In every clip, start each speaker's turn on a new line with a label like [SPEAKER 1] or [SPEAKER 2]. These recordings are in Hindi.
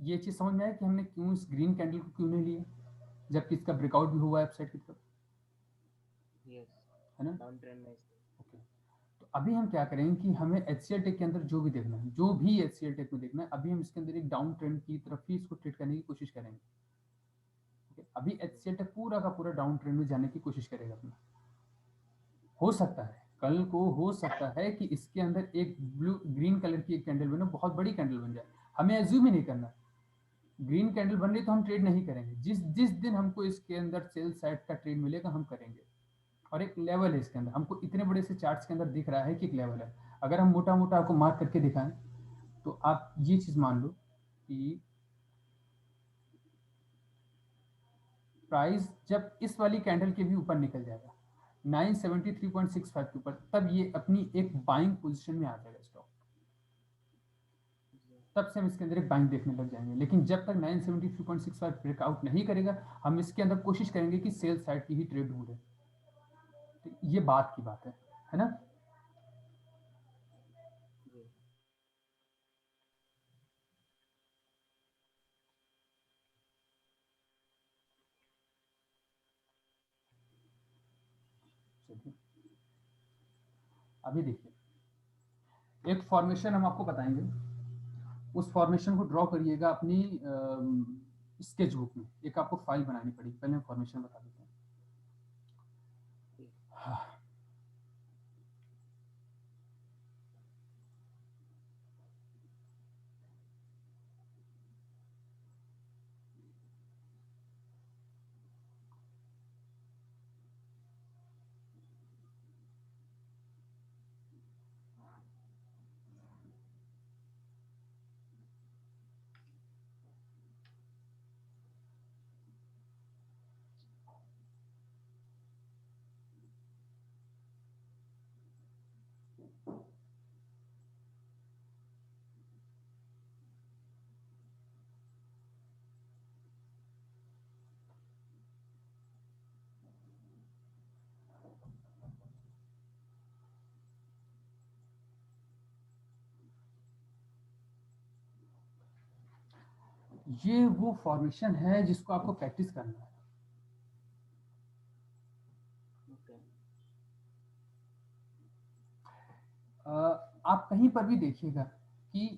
[SPEAKER 1] ये चीज समझ में आया कि हमने क्यों इस ग्रीन कैंडल को क्यों नहीं लिया, जबकि इसका ब्रेकआउट भी हुआ है अपसाइड की तरफ,
[SPEAKER 2] यस,
[SPEAKER 1] है ना।
[SPEAKER 2] डाउन ट्रेंड में इसलिए।
[SPEAKER 1] ओके, तो अभी हम क्या करेंगे कि हमें एचसीएल टेक के अंदर जो भी देखना है, जो भी एचसीएल टेक में देखना है, अभी हम इसके अंदर एक डाउन ट्रेंड की तरफ ही इसको ट्रेड करने की कोशिश करेंगे। okay? अभी एचसीएल टेक पूरा का पूरा डाउन ट्रेंड में जाने की कोशिश करेगा अपना। हो सकता है कल को, हो सकता है कि इसके अंदर एक ब्लू ग्रीन कलर की एक कैंडल बने, बहुत बड़ी कैंडल बन जाए, हमें एज्यूम ही नहीं करना। ग्रीन कैंडल बन रही तो हम ट्रेड नहीं करेंगे, जिस जिस दिन हमको इसके अंदर सेल साइड का ट्रेड मिलेगा हम करेंगे। और एक लेवल है इसके अंदर, हमको इतने बड़े से चार्ट्स के अंदर दिख रहा है कि एक लेवल है। अगर हम मोटा मोटा आपको मार्क करके दिखाएं तो आप ये चीज मान लो कि प्राइस जब इस वाली कैंडल के भी ऊपर निकल जाएगा 973.65 के ऊपर, तब ये अपनी एक बाइंग पोजीशन में आ जाएगा स्टॉक।
[SPEAKER 2] जी।
[SPEAKER 1] तब से हम इसके अंदर एक बाइंग देखने लग जाएंगे। लेकिन जब तक 973.65 ब्रेकआउट नहीं करेगा, हम इसके अंदर कोशिश करेंगे कि सेल साइड की ही ट्रेड ढूंढे। तो ये बात की बात है ना।
[SPEAKER 2] जी।
[SPEAKER 1] चलिए अभी देखिए, एक फॉर्मेशन हम आपको बताएंगे, उस फॉर्मेशन को ड्रॉ करिएगा अपनी स्केच बुक में। एक आपको फाइल बनानी पड़ेगी, पहले हम फॉर्मेशन बता देते हैं।
[SPEAKER 2] जी।
[SPEAKER 1] हाँ, ये वो फॉर्मेशन है जिसको आपको प्रैक्टिस करना है।
[SPEAKER 2] ओके।
[SPEAKER 1] आप कहीं पर भी देखिएगा कि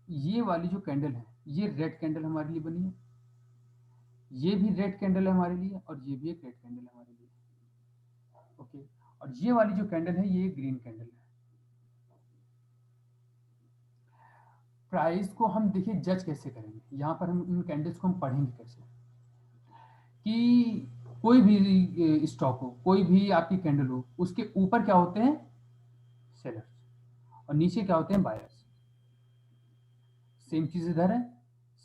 [SPEAKER 1] ये वाली जो कैंडल है, ये रेड कैंडल हमारे लिए बनी है, ये भी रेड कैंडल है हमारे लिए, और ये भी एक रेड कैंडल है हमारे लिए। ओके, और ये वाली जो कैंडल है ये ग्रीन कैंडल है। प्राइस को हम देखिए जज कैसे करेंगे, यहाँ पर हम इन कैंडल्स को हम पढ़ेंगे कैसे कि कोई भी स्टॉक हो, कोई भी आपकी कैंडल हो, उसके ऊपर क्या होते हैं, सेलर्स, और नीचे क्या होते हैं, बायर्स। सेम चीज इधर है,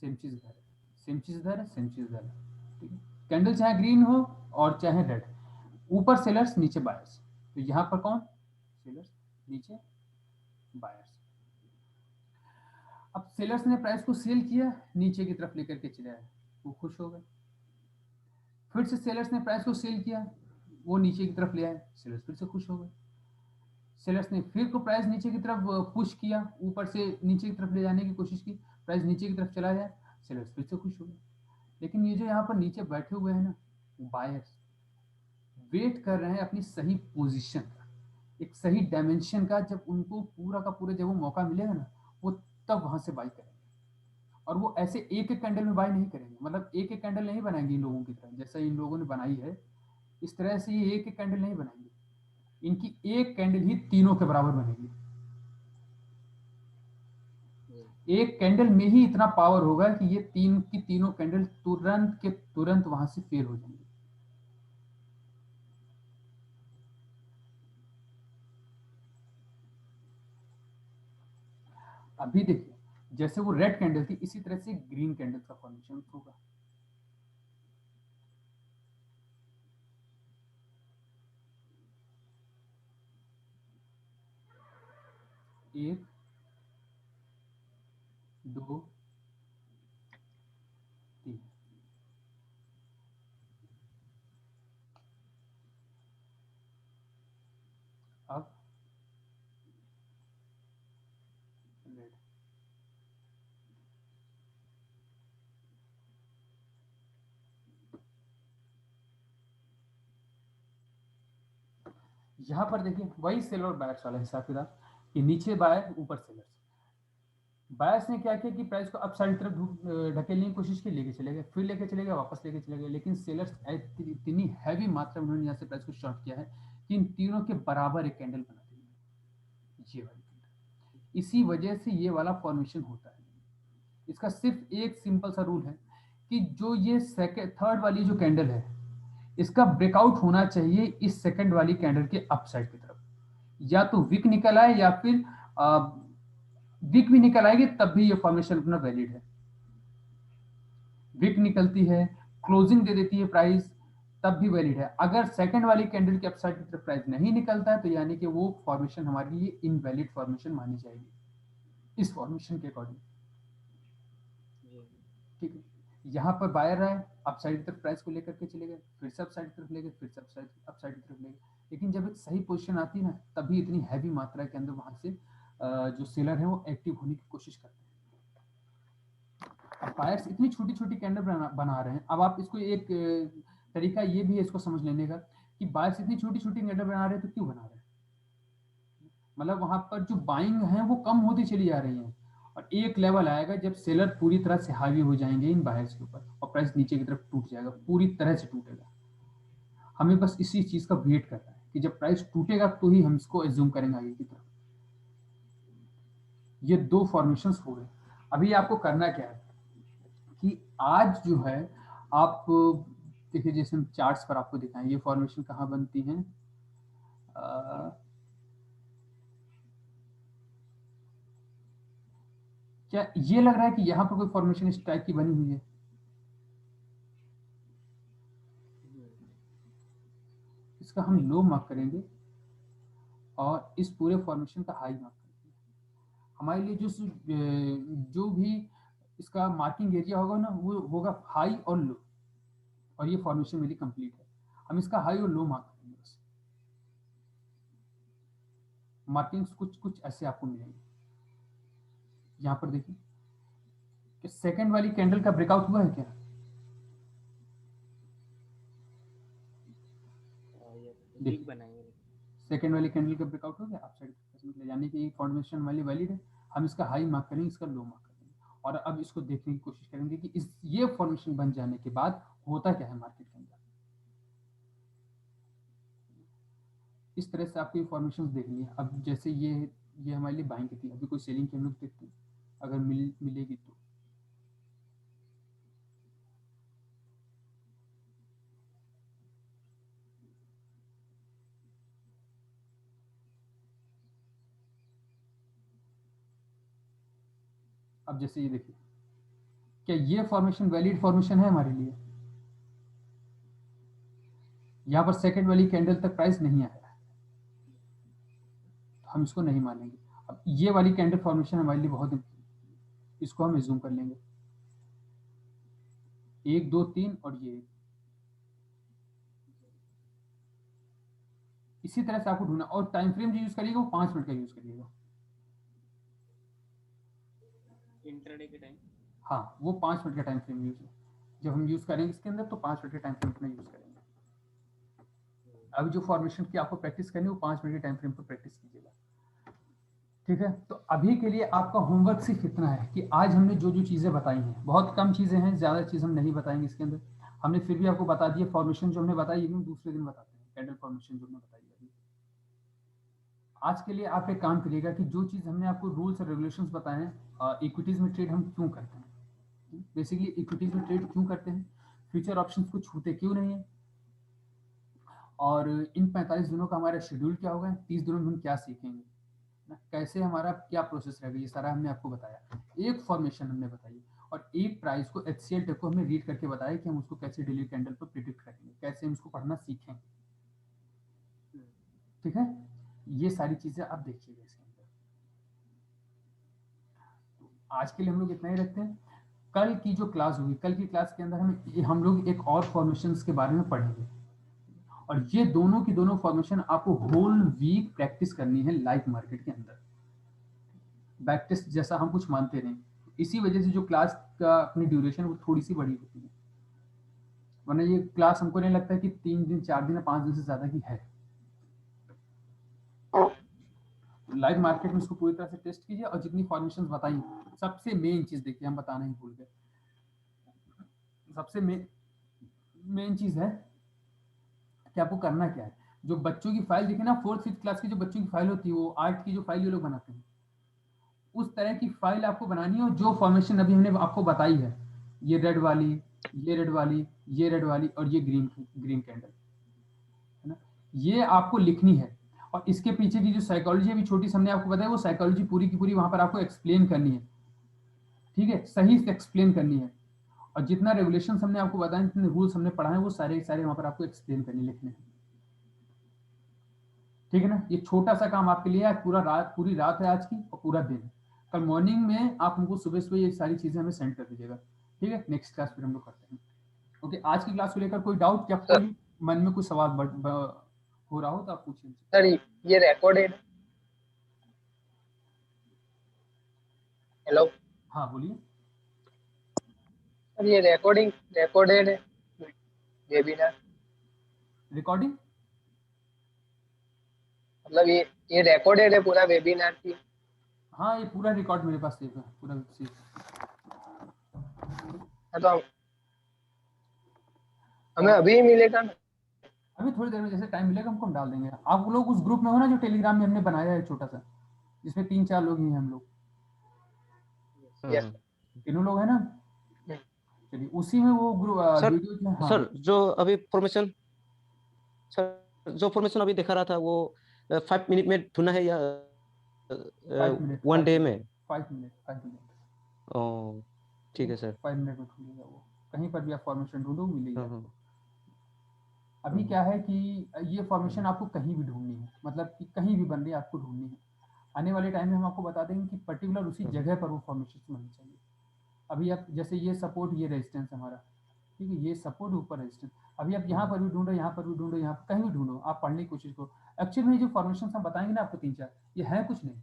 [SPEAKER 1] सेम चीज इधर है, सेम चीज इधर है, सेम चीज इधर है। ठीक है, कैंडल चाहे ग्रीन हो और चाहे रेड, ऊपर सेलर्स नीचे बायर्स। तो यहाँ पर कौन, सेलर्स, नीचे बायर्स। अब सेलर्स ने प्राइस को सेल किया, नीचे की तरफ लेकर के चले आए, वो खुश हो गए। फिर से सेलर्स ने प्राइस को सेल किया, वो नीचे की तरफ ले आए, सेलर्स फिर से खुश हो गए। सेलर्स ने फिर को प्राइस नीचे की तरफ पुश किया, ऊपर से नीचे की तरफ ले जाने की कोशिश की, प्राइस नीचे की तरफ चला जाए, सेलर्स फिर से खुश हो गए। लेकिन ये जो यहाँ पर नीचे बैठे हुए हैं ना, बायर्स वेट कर रहे हैं अपनी सही पोजीशन का, एक सही डायमेंशन का। जब उनको पूरा का पूरा जब वो मौका मिलेगा ना, वो तब वहां से बाई करेंगे। और वो ऐसे एक एक कैंडल में बाई नहीं करेंगे, मतलब एक एक कैंडल नहीं बनाएंगे इन लोगों की तरह, जैसा इन लोगों ने बनाई है इस तरह से ये एक एक कैंडल नहीं बनाएंगे। इनकी एक कैंडल ही तीनों के बराबर बनेगी।
[SPEAKER 2] जी।
[SPEAKER 1] एक कैंडल में ही इतना पावर होगा कि ये तीन की तीनों कैंडल तुरंत के तुरंत वहां से फेल हो जाएंगे। अभी देखिए, जैसे वो रेड कैंडल थी, इसी तरह से ग्रीन कैंडल का फॉर्मेशन होगा। एक, दो, तीन। अब रेड, यहाँ पर देखिए वही सेलर और बायर्स वाला हिसाब किताब कि नीचे बायर ऊपर सेलर्स। बायर्स ने क्या किया कि प्राइस को अपसाइड की तरफ ढकेलने की कोशिश की, लेके चले गए, फिर लेके चले गए, वापस लेके चले गए, लेकिन सेलर्स इतनी हैवी मात्रा में उन्होंने यहाँ से प्राइस को शॉर्ट किया है कि इन तीनों के बराबर एक कैंडल बना दी है, ये वाली कैंडल। इसी वजह से ये वाला फॉर्मेशन होता है। इसका सिर्फ एक सिंपल सा रूल है कि जो ये सेकंड थर्ड वाली जो कैंडल है इसका ब्रेकआउट होना चाहिए इस सेकंड वाली कैंडल के अपसाइड की तरफ, या तो विक निकल आए या फिर विक भी निकल आएगी तब भी ये फॉर्मेशन अपना वैलिड है। विक निकलती है, क्लोजिंग दे देती है प्राइस, तब भी वैलिड है। अगर सेकंड वाली कैंडल के अपसाइड की तरफ प्राइस नहीं निकलता है तो यानी कि वो फॉर्मेशन हमारे लिए इनवैलिड फॉर्मेशन मानी जाएगी इस फॉर्मेशन के अकॉर्डिंग। ठीक है, यहाँ पर बायर आए, अपसाइड की तरफ प्राइस को लेकर के चले गए, फिर से अपसाइड की तरफ ले गए, फिर से अपसाइड की तरफ ले गए, लेकिन जब एक सही पोजीशन आती है ना तभी इतनी हैवी मात्रा के अंदर वहां से जो सेलर है वो एक्टिव होने की कोशिश करते हैं। अब बायर्स इतनी छोटी छोटी कैंडल बना रहे हैं। अब आप इसको एक तरीका ये भी है इसको समझ लेने का कि बायर्स इतनी छोटी छोटी कैंडल बना रहे हैं तो क्यों बना रहे हैं, मतलब वहां पर जो बाइंग है वो कम होती चली जा रही है, और एक लेवल आएगा जब सेलर पूरी तरह से हावी हो जाएंगे इन बायर्स के ऊपर और प्राइस नीचे की तरफ टूट जाएगा, पूरी तरह से टूटेगा। हमें बस इसी चीज का वेट करना है कि जब प्राइस टूटेगा तो ही हम इसको एज्यूम करेंगे आगे की तरफ। ये दो फॉर्मेशंस हो गए। अभी आपको करना क्या है कि आज जो है आप देखिए, जैसे हम चार्ट्स पर आपको दिखाएं ये फॉर्मेशन कहाँ बनती हैं। क्या ये लग रहा है कि यहाँ पर कोई फॉर्मेशन इस टाइप की बनी हुई है? इसका हम लो मार्क करेंगे और इस पूरे फॉर्मेशन का हाई मार्क करेंगे। हमारे लिए जो भी इसका मार्किंग एरिया होगा ना वो होगा हाई और लो, और ये फॉर्मेशन मेरी कंप्लीट है। हम इसका हाई और लो मार्क करेंगे बस। मार्किंग्स कुछ कुछ ऐसे आपको मिलेंगे। यहाँ पर देखिए कि सेकंड वाली कैंडल का ब्रेकआउट हुआ है क्या?
[SPEAKER 2] वीक बनाएंगे।
[SPEAKER 1] सेकंड वाली कैंडल का ब्रेकआउट हो गया अपसाइड, यानी कि फॉर्मेशन वाली वैलिड है। हम इसका हाई मार्क करेंगे, इसका लो मार्क करेंगे, और अब इसको देखने की कोशिश करेंगे कि इस ये फॉर्मेशन बन जाने के बाद होता क्या है मार्केट के अंदर। इस तरह से आपको ये फॉर्मेशन देखनी है। अब जैसे ये हमारे लिए बाइंग की थी, अभी कोई सेलिंग की हम लोग देखते हैं अगर मिलेगी तो। अब जैसे ये देखिए, क्या ये फॉर्मेशन वैलिड फॉर्मेशन है हमारे लिए? यहाँ पर सेकंड वाली कैंडल तक प्राइस नहीं आया है तो हम इसको नहीं मानेंगे। अब ये वाली कैंडल फॉर्मेशन हमारे लिए बहुत, इसको हम एज्यूम कर लेंगे 1 2 3 और ये। इसी तरह से आपको ढूंढना, और टाइम फ्रेम जो यूज करिएगा वो 5 मिनट का यूज करिएगा।
[SPEAKER 2] इंट्राडे के टाइम
[SPEAKER 1] हाँ, वो 5 मिनट का टाइम फ्रेम यूज है। जब हम यूज करेंगे इसके अंदर तो 5 मिनट के टाइम फ्रेम में यूज करेंगे। अभी जो फॉर्मेशन की आपको प्रैक्टिस करनी है वो 5 मिनट के टाइम फ्रेम पर प्रैक्टिस कीजिएगा। ठीक है, तो अभी के लिए आपका होमवर्क सिर्फ इतना है कि आज हमने जो जो चीज़ें बताई हैं, बहुत कम चीज़ें हैं, ज़्यादा चीज़ हम नहीं बताएंगे इसके अंदर। हमने फिर भी आपको बता दिया फॉर्मेशन जो हमने बताई है, दूसरे दिन बताते हैं कैंडल फॉर्मेशन जो हमने बताई है अभी। आज के लिए आप एक काम करिएगा कि जो चीज़ हमने आपको रूल्स और रेगुलेशंस बताए हैं, इक्विटीज़ में ट्रेड हम क्यों करते हैं, बेसिकली इक्विटीज़ में ट्रेड क्यों करते हैं, फ्यूचर ऑप्शंस को छूते क्यों नहीं है, और इन 45 दिनों का हमारा शेड्यूल क्या होगा, 30 दिनों में हम क्या सीखेंगे ना, कैसे हमारा क्या प्रोसेस रहेगा, ये सारा हमने आपको बताया। एक फॉर्मेशन हमने बताई और एक प्राइस को HCL टेक को हमने रीड करके बताया कि हम उसको कैसे डेली कैंडल पर प्रिडिक्ट करेंगे, कैसे हम उसको पढ़ना सीखेंगे। ठीक है, ये सारी चीजें आप देखिएगा इसके अंदर। आज के लिए हम लोग इतना ही रखते हैं। कल की जो क्लास होगी, कल की क्लास के अंदर हम लोग एक और फॉर्मेशंस के बारे में पढ़ेंगे, और ये दोनों की दोनों फॉर्मेशन आपको होल वीक प्रैक्टिस करनी है लाइव मार्केट के अंदर। बैक टेस्ट जैसा हम कुछ मानते नहीं, इसी वजह से जो क्लास का अपनी ड्यूरेशन वो थोड़ी सी बड़ी होती है, वरना ये क्लास हमको नहीं लगता कि 3 दिन 4 दिन या 5 दिन से ज्यादा की है। लाइव मार्केट में इसको पूरी तरह से टेस्ट कीजिए और जितनी फॉर्मेशन बताई, सबसे मेन चीज देखिए, हम बताना ही भूल गए, सबसे मेन चीज है कि आपको करना क्या है। जो बच्चों की फाइल देखिए ना, 4th-5th क्लास की जो बच्चों की फाइल होती है, वो आर्ट की जो फाइल ये लोग बनाते हैं, उस तरह की फाइल आपको बनानी है। और जो फॉर्मेशन अभी हमने आपको बताई है, ये रेड वाली, ये रेड वाली, ये रेड वाली और ये ग्रीन कैंडल, है ना, ये आपको लिखनी है। और इसके पीछे की जो साइकोलॉजी अभी छोटी सी हमने आपको बताया, वो साइकोलॉजी पूरी की पूरी वहां पर आपको एक्सप्लेन करनी है, ठीक है, सही से एक्सप्लेन करनी है। और जितना रेगुलेशन हमने आपको बताया, जितने रूल्स हमने पढ़ाए, वो सारे सारे वहां पर आपको एक्सप्लेन करने लिखने हैं, ठीक है ना। ये छोटा सा काम आपके लिए आज पूरी रात है आज की, और पूरा दिन है। कल मॉर्निंग में आप हमको सुबह सुबह ये सारी चीजें हमें सेंड कर दीजिएगा, ठीक है। नेक्स्ट क्लास फिर हम लोग करते हैं। ओके, आज की क्लास को लेकर कोई डाउट, या
[SPEAKER 3] सर
[SPEAKER 1] कोई मन में कुछ सवाल हो रहा हो तो आप पूछिए।
[SPEAKER 3] सर ये रिकॉर्डेड? हेलो
[SPEAKER 1] हाँ बोलिए।
[SPEAKER 3] सर, ये रिकॉर्डेड है वेबिनार?
[SPEAKER 1] रिकॉर्डिंग?
[SPEAKER 3] मतलब ये रिकॉर्डेड है पूरा वेबिनार की?
[SPEAKER 1] हाँ, ये पूरा रिकॉर्ड मेरे पास सेव है, पूरा सेव।
[SPEAKER 3] तो हमें अभी ही मिलेगा ना?
[SPEAKER 1] अभी थोड़ी देर में जैसे टाइम मिलेगा हमको हम डाल देंगे। आप लोग उस ग्रुप में हो ना जो टेलीग्राम में हमने बनाया है छोटा सा, जिसमें 3-4 लोग ही हैं हम लोग,
[SPEAKER 3] यस
[SPEAKER 1] तीनों लोग हैं ना,
[SPEAKER 3] सर।
[SPEAKER 1] चलिए उसी में वो ग्रुप
[SPEAKER 4] सर
[SPEAKER 1] वीडियो में। हाँ
[SPEAKER 4] सर जो फॉर्मेशन अभी दिखा रहा था वो 5 मिनट में ढूंढना है या
[SPEAKER 1] 5 मिनट,
[SPEAKER 4] 1 डे में?
[SPEAKER 1] 5 मिनट, 5 मिनट।
[SPEAKER 4] ओ ठीक है सर।
[SPEAKER 1] 5 मिनट में ढूंढेगा वो, कहीं पर भी आप फॉर्मेशन ढूंढो मिलेगी
[SPEAKER 4] हाँ
[SPEAKER 1] आपको।
[SPEAKER 4] हाँ
[SPEAKER 1] अभी क्या है कि ये फॉर्मेशन आपको कहीं भी ढूंढनी है, मतलब कि कहीं भी बन रही है आपको ढूंढनी है। आने वाले टाइम में हम आपको बता देंगे कि पर्टिकुलर उसी जगह पर वो फॉर्मेशन बननी चाहिए। अभी आप जैसे ये सपोर्ट, ये रेजिस्टेंस हमारा, ठीक है, ये सपोर्ट ऊपर रेजिस्टेंस। अभी आप यहाँ पर भी ढूंढो, यहाँ पर भी ढूंढो, यहाँ पर कहीं भी ढूंढो, आप पढ़ने की कोशिश करो। एक्चुअली में जो फॉर्मेशन हम बताएंगे ना आपको 3-4, ये है कुछ नहीं,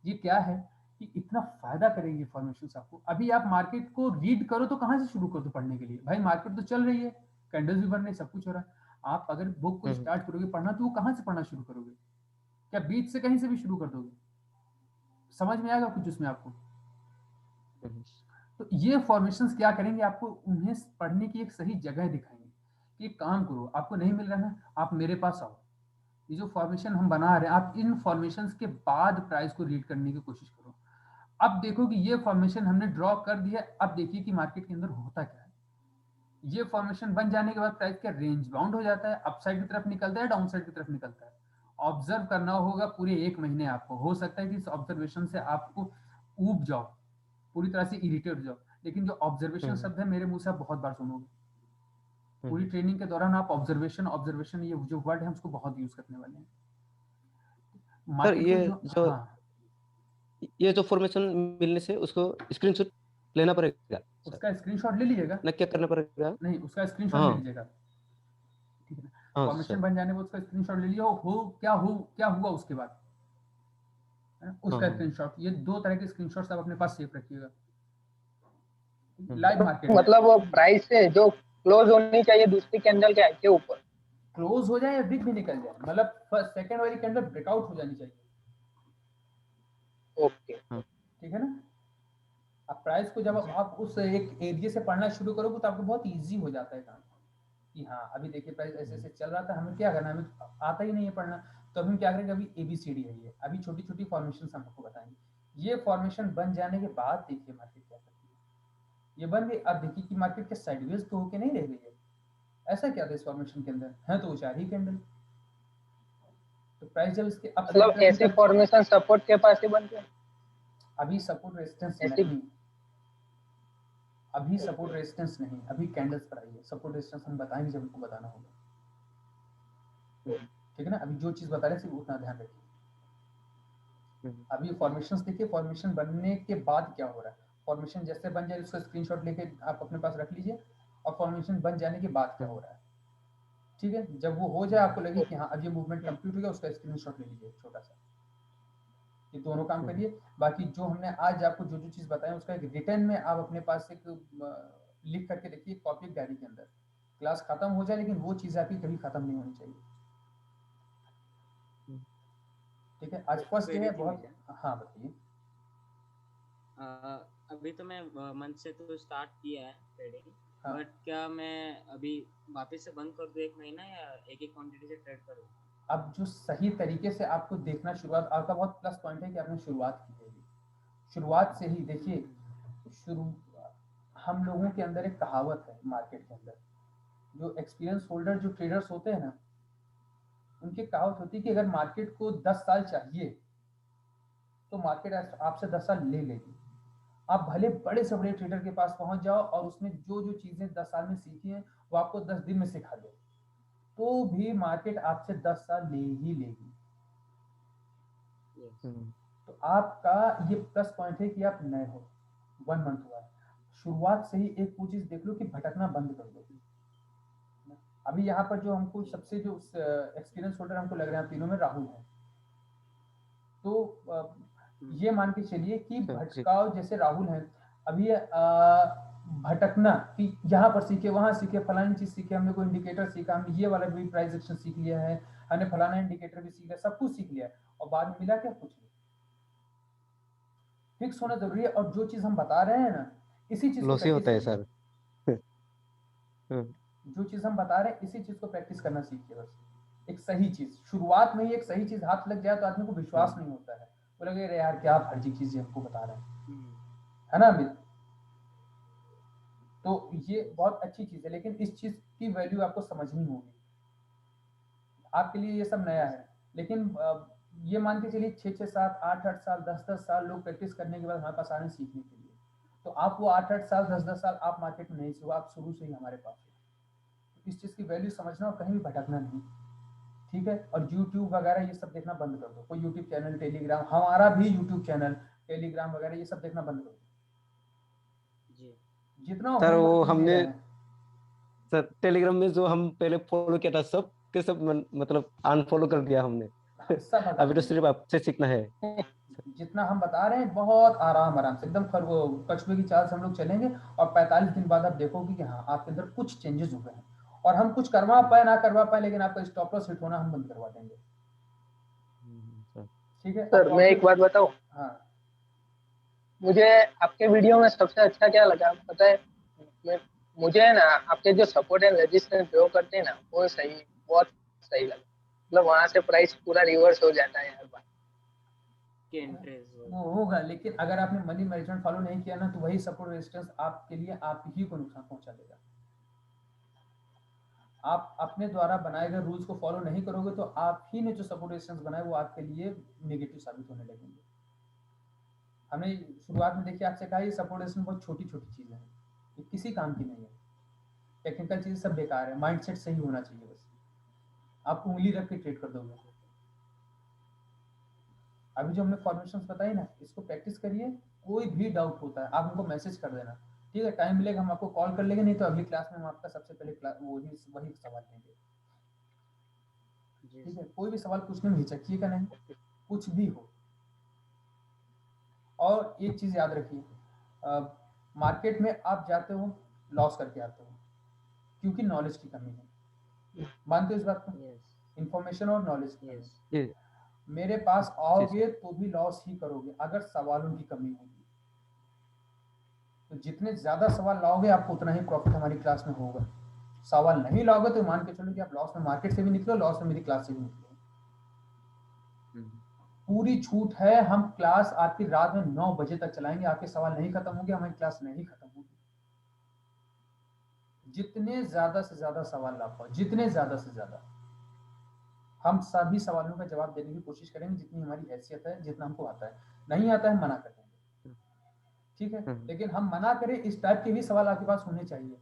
[SPEAKER 1] ये क्या है कि इतना फायदा करेंगे फॉर्मेशन आपको। अभी आप मार्केट को रीड करो तो कहाँ से शुरू कर दो पढ़ने के लिए, भाई मार्केट तो चल रही है, कैंडल्स भी बन रहे, सब कुछ हो रहा है। आप अगर बुक को स्टार्ट करोगे पढ़ना, तो वो कहाँ से पढ़ना शुरू करोगे? क्या बीच से कहीं से भी शुरू कर दोगे? समझ में आएगा कुछ उसमें आपको? तो ये फॉर्मेशंस क्या करेंगे, आपको उन्हें पढ़ने की एक सही जगह दिखाएंगे कि एक काम करो, आपको नहीं मिल रहा ना, आप मेरे पास आओ, ये जो फॉर्मेशन हम बना रहे हैं, आप इन फॉर्मेशंस के बाद प्राइस को रीड करने की कोशिश करो। अब देखो कि ये फॉर्मेशन हमने ड्रॉ कर दिया, अब देखिए कि मार्केट के अंदर होता क्या है। ये फॉर्मेशन बन जाने के बाद प्राइस का रेंज बाउंड हो जाता है, अपसाइड की तरफ निकलता है, डाउन साइड की तरफ निकलता है। ऑब्जर्व करना होगा पूरे 1 महीने आपको, हो सकता है कि इस ऑब्जर्वेशन से आपको ऊब जाओ, पूरी तरह से इरिटेट हो जाओ, लेकिन जो ऑब्जर्वेशन शब्द है मेरे मुंह से आप बहुत बार सुनोगे। पूरी ट्रेनिंग के दौरान आप ऑब्जर्वेशन ऑब्जर्वेशन ये जो वर्ड है उसको बहुत यूज करने वाले हैं।
[SPEAKER 4] सर
[SPEAKER 1] मार्केट
[SPEAKER 4] ये
[SPEAKER 1] में
[SPEAKER 4] जो
[SPEAKER 1] हाँ,
[SPEAKER 4] ये जो फॉर्मेशन मिलने से उसको स्क्रीनशॉट लेना पड़ेगा सर,
[SPEAKER 1] उसका स्क्रीनशॉट ले लीजिएगा।
[SPEAKER 4] ना क्या करना पड़ेगा?
[SPEAKER 1] नहीं, उसका स्क्रीनशॉट ले
[SPEAKER 4] हाँ
[SPEAKER 1] लीजिएगा, ठीक है ना।
[SPEAKER 4] हाँ
[SPEAKER 1] फॉर्मेशन
[SPEAKER 4] सर।
[SPEAKER 1] बन जाने पर उसका स्क्रीनशॉट ले लिया, क्या हुआ उसके बाद, है ना, उसका
[SPEAKER 4] हाँ
[SPEAKER 1] स्क्रीनशॉट। ये 2 तरह के स्क्रीनशॉट्स आप अपने पास सेव रखिएगा लाइव मार्केट में।
[SPEAKER 3] मतलब वो प्राइस से जो क्लोज होनी चाहिए दूसरी कैंडल के ऊपर
[SPEAKER 1] क्लोज हो जाए या बिग भी निकल जाए, मतलब फर्स्ट सेकंड वाली कैंडल ब्रेकआउट हो जानी चाहिए,
[SPEAKER 3] ओके।
[SPEAKER 1] ठीक है ना। अब प्राइस को जब आप उस एक एरिया से पढ़ना शुरू करोगे तो आपको बहुत इजी हो जाता है काम, कि हाँ अभी देखिए प्राइस ऐसे ऐसे चल रहा था, हमें क्या करना है, हमें आता ही नहीं है पढ़ना, तो हम क्या करेंगे, अभी ABCD है ये, अभी छोटी छोटी फॉर्मेशन हम आपको बताएंगे। ये फॉर्मेशन बन जाने के बाद देखिए मार्केट क्या करती है। ये बन गई, अब देखिए कि मार्केट के साइडवेज तो होके नहीं रह गई है, ऐसा क्या था इस फॉर्मेशन के अंदर, है तो वो 4 ही कैंडल, तो प्राइस जब इसके अप साइड
[SPEAKER 3] मतलब ऐसे फॉर्मेशन सपोर्ट के पास ही बनते हैं?
[SPEAKER 1] अभी सपोर्ट रेजिस्टेंस
[SPEAKER 3] ऐसी
[SPEAKER 1] नहीं, अभी सपोर्ट रेजिस्टेंस नहीं, अभी कैंडल्स पर आई है। सपोर्ट रेजिस्टेंस हम बताएंगे जब हमको बताना होगा, ठीक है ना। अभी जो चीज बता रहे हैं सिर्फ उतना ध्यान रखिए। अभी फॉर्मेशंस देखिए, फॉर्मेशन बनने के बाद क्या हो रहा है। फॉर्मेशन जैसे बन जाए उसका स्क्रीनशॉट लेके आप अपने पास रख लीजिए, और फॉर्मेशन बन जाने के बाद क्या हो रहा है, ठीक है। जब वो हो जाए, आपको लगे कि हाँ अब ये मूवमेंट कंप्लीट हो गया, उसका स्क्रीनशॉट ले लीजिए छोटा सा। ये दोनों काम करिए। बाकी जो हमने आज आपको जो जो चीज बताया उसका एक रिटर्न में आप अपने पास एक लिख करके देखिए, कॉपी डायरी के अंदर। क्लास खत्म हो जाए लेकिन वो चीज आपकी कभी खत्म नहीं होनी चाहिए। ठीक है, आज फर्स्ट डे है,
[SPEAKER 2] क्वेरी थी
[SPEAKER 1] बहुत।
[SPEAKER 2] मेरा।
[SPEAKER 1] हाँ बताइए।
[SPEAKER 2] अभी तो मैं मंथ से तो स्टार्ट किया है ट्रेडिंग,
[SPEAKER 1] हाँ।
[SPEAKER 2] बट क्या मैं अभी वापस से बंद कर दूं 1 महीना या एक एक क्वांटिटी से ट्रेड करूं?
[SPEAKER 1] अब जो सही तरीके से आपको देखना, शुरुआत आपका बहुत प्लस पॉइंट है कि आपने शुरुआत की है। शुरुआत से ही देखिए, शुरू हम लोगों के अंदर एक कहावत है मार्केट के अंदर, जो एक्सपीरियंस होल्डर जो ट्रेडर्स होते हैं ना, उनकी कहावत होती है कि अगर मार्केट को 10 साल चाहिए तो मार्केट आपसे 10 साल ले लेगी। आप भले बड़े से बड़े ट्रेडर के पास पहुंच जाओ और उसने जो जो चीजें 10 साल में सीखी हैं वो आपको 10 दिन में सिखा दे, तो भी मार्केट आपसे 10 साल ले ही लेगी।
[SPEAKER 2] यस।
[SPEAKER 1] तो आपका ये प्लस पॉइंट है कि आप नए हो, 1 मंथ हुआ है, शुरुआत से ही एक वो चीज देख लो कि भटकना बंद कर दो। अभी यहाँ पर जो हमको सबसे जो एक्सपीरियंस होल्डर हमको लग रहे हैं तीनों में राहुल है, तो ये मान के चलिए कि
[SPEAKER 4] जी।
[SPEAKER 1] भटकाव जैसे राहुल हैं अभी, भटकना कि यहाँ पर सीखे वहां सीखे, फलानी चीज सीखे, हमने कोई इंडिकेटर सीखा, हमने ये वाला भी प्राइस एक्शन सीख लिया है, हमने फलाना इंडिकेटर भी सीख लिया, सब कुछ सीख लिया है, और बाद में मिला क्या? कुछ नहीं। फिक्स होना जरूरी है, और जो चीज हम बता रहे हैं ना, इसी चीज को
[SPEAKER 4] लॉस ही
[SPEAKER 1] प्रैक्टिस
[SPEAKER 4] होता है
[SPEAKER 1] करिए।
[SPEAKER 4] सर। हम्म,
[SPEAKER 1] जो चीज हम बता रहे हैं इसी चीज को प्रैक्टिस करना सीखिए बस। एक सही चीज शुरुआत में ही, एक सही चीज हाथ लग जाए तो आदमी को विश्वास नहीं होता है, वो लगे अरे यार क्या फर्जी चीज हमको बता रहे हैं, है ना अमित? तो ये बहुत अच्छी चीज है, लेकिन इस चीज की वैल्यू आपको समझनी होगी। आपके लिए ये सब नया है, लेकिन ये मान के चलिए 6 6 7 8 8 साल 10 10 साल लोग प्रैक्टिस करने के बाद हमारे पास आ रहे हैं सीखने के लिए। तो आप वो 8 8 साल 10 10 साल आप मार्केट में नहीं से हो, आप शुरू से ही हमारे पास हो। इस चीज की वैल्यू समझना और कहीं भी भटकना नहीं, ठीक है? और यूट्यूब वगैरह ये सब देखना बंद कर दो, कोई यूट्यूब चैनल, टेलीग्राम, हमारा भी यूट्यूब चैनल, टेलीग्राम वगैरह ये सब देखना बंद कर दो।
[SPEAKER 2] जी।
[SPEAKER 1] जितना
[SPEAKER 4] सर वो
[SPEAKER 1] होमवर्क हम दे
[SPEAKER 4] हमने
[SPEAKER 1] रहे हैं,
[SPEAKER 4] सर टेलीग्राम में जो हम पहले फॉलो किया था सब के सब मतलब अनफॉलो कर दिया हमने।
[SPEAKER 1] हम सब हटा
[SPEAKER 4] अभी तो
[SPEAKER 1] देंगे।
[SPEAKER 4] सिर्फ आपसे सीखना है।
[SPEAKER 1] जितना हम बता रहे हैं बहुत आराम आराम से एकदम वो कछुए की चाल से हम लोग चलेंगे, और 45 दिन बाद आप देखोगे कि हाँ आपके अंदर कुछ चेंजेस हो गए हैं, और हम कुछ करवा पाए ना करवा पाए, लेकिन आपका स्टॉप लॉस हिट होना हम बंद करवा देंगे।
[SPEAKER 4] सर
[SPEAKER 1] ठीक है? और
[SPEAKER 3] सर मैं एक बात बताऊं,
[SPEAKER 1] हाँ
[SPEAKER 3] मुझे आपके वीडियो में सबसे अच्छा क्या लगा पता है? मुझे है ना आपके जो सपोर्ट एंड रेजिस्टेंस ड्रॉ करते हैं ना, वो सही, बहुत सही लगा। मतलब वहां से प्राइस पूरा रिवर्स हो जाता है हर बार।
[SPEAKER 2] के एंट्रीज
[SPEAKER 1] वो होगा, लेकिन अगर आपने मनी मैनेजमेंट फॉलो नहीं किया ना, तो वही सपोर्ट रेजिस्टेंस आपके लिए आप ही को नुकसान पहुंचा देगा। आप अपने द्वारा बनाए गए रूल्स को फॉलो नहीं करोगे तो आप ही ने जो सपोर्ट रेजिस्टेंस बनाए वो आपके लिए नेगेटिव साबित होने लगेंगे। हमने शुरुआत में देखिए आपसे कहा ये सपोर्ट रेजिस्टेंस बहुत छोटी छोटी चीजें हैं, ये किसी काम की नहीं है, टेक्निकल चीजें सब बेकार है, माइंडसेट सही होना चाहिए बस, आप उंगली रख के ट्रेड कर दोगे। अभी जो हमने फॉर्मेशंस बताई ना, इसको प्रैक्टिस करिए, कोई भी डाउट होता है आप हमको मैसेज कर देना, ठीक है? टाइम मिलेगा हम आपको कॉल कर लेंगे, नहीं तो अगली क्लास में हम आपका सबसे पहले वही सवाल लेंगे।
[SPEAKER 2] जी
[SPEAKER 1] ठीक है?
[SPEAKER 2] सर।
[SPEAKER 1] कोई भी सवाल पूछने में हिचकिएगा नहीं, कुछ भी हो। और एक चीज याद रखिए, मार्केट में आप जाते हो लॉस करके आते हो, क्योंकि नॉलेज की कमी है। मानते हो इस बात को?
[SPEAKER 2] यस।
[SPEAKER 1] इंफॉर्मेशन और नॉलेज की कमी।
[SPEAKER 2] यस।
[SPEAKER 4] जी
[SPEAKER 1] मेरे पास
[SPEAKER 4] जी
[SPEAKER 1] आओगे
[SPEAKER 4] सर।
[SPEAKER 1] तो भी लॉस ही करोगे अगर सवालों की कमी होगी। तो जितने ज्यादा सवाल लाओगे आपको उतना ही प्रॉफिट हमारी क्लास में होगा। सवाल नहीं लाओगे तो मान के चलो कि आप लॉस में मार्केट से भी निकलो, लॉस में मेरी क्लास से भी निकलो। पूरी छूट है, हम क्लास आपकी रात में 9 बजे तक चलाएंगे, आपके सवाल नहीं खत्म होंगे, हमारी क्लास नहीं खत्म होगी। जितने ज्यादा से ज्यादा सवाल ला पाओ, जितने ज्यादा से ज्यादा, हम सभी सवालों का जवाब देने की कोशिश करेंगे जितनी हमारी हैसियत है, जितना हमको आता है। नहीं आता है मना कर देंगे, ठीक है? लेकिन हम मना करें इस टाइप के भी सवाल आपके पास होने चाहिए,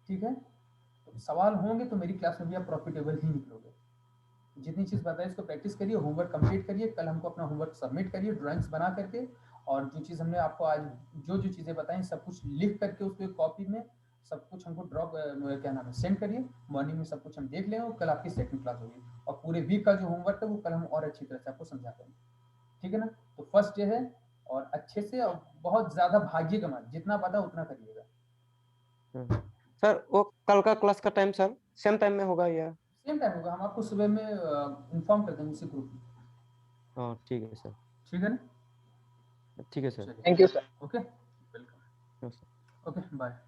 [SPEAKER 1] ठीक है? तो सवाल होंगे तो मेरी क्लास में भी आप प्रॉफिटेबल ही निकलोगे। जितनी चीज बताई इसको प्रैक्टिस करिए, होमवर्क कंप्लीट करिए, कल हमको अपना होमवर्क सबमिट करिए ड्राइंग्स बना करके, और जो चीज हमने आपको आज जो जो चीजें बताई सब कुछ लिख करके उसको एक कॉपी में सब कुछ हमको ड्रॉप क्या नाम है सेंड करिए। मॉर्निंग में सब कुछ हम देख लेंगे, कल आपकी सेकंड क्लास होगी, और पूरे वीक का जो होमवर्क है वो कल हम और अच्छी तरह से आपको समझा देंगे, ठीक है ना? तो फर्स्ट डे है, और अच्छे से, और बहुत ज्यादा भागिएगा मत, जितना पता उतना करिएगा।
[SPEAKER 4] सर वो कल का क्लास का टाइम सर सेम टाइम में होगा या?
[SPEAKER 1] सेम टाइम होगा, हम आपको सुबह में इन्फॉर्म कर देंगे इसी ग्रुप में।
[SPEAKER 4] हाँ ठीक है सर,
[SPEAKER 1] ठीक है ना?
[SPEAKER 4] ठीक है सर।
[SPEAKER 1] चलिए,
[SPEAKER 3] thank you sir.
[SPEAKER 1] Okay, welcome,
[SPEAKER 4] हाँ, सर।
[SPEAKER 1] Okay, bye.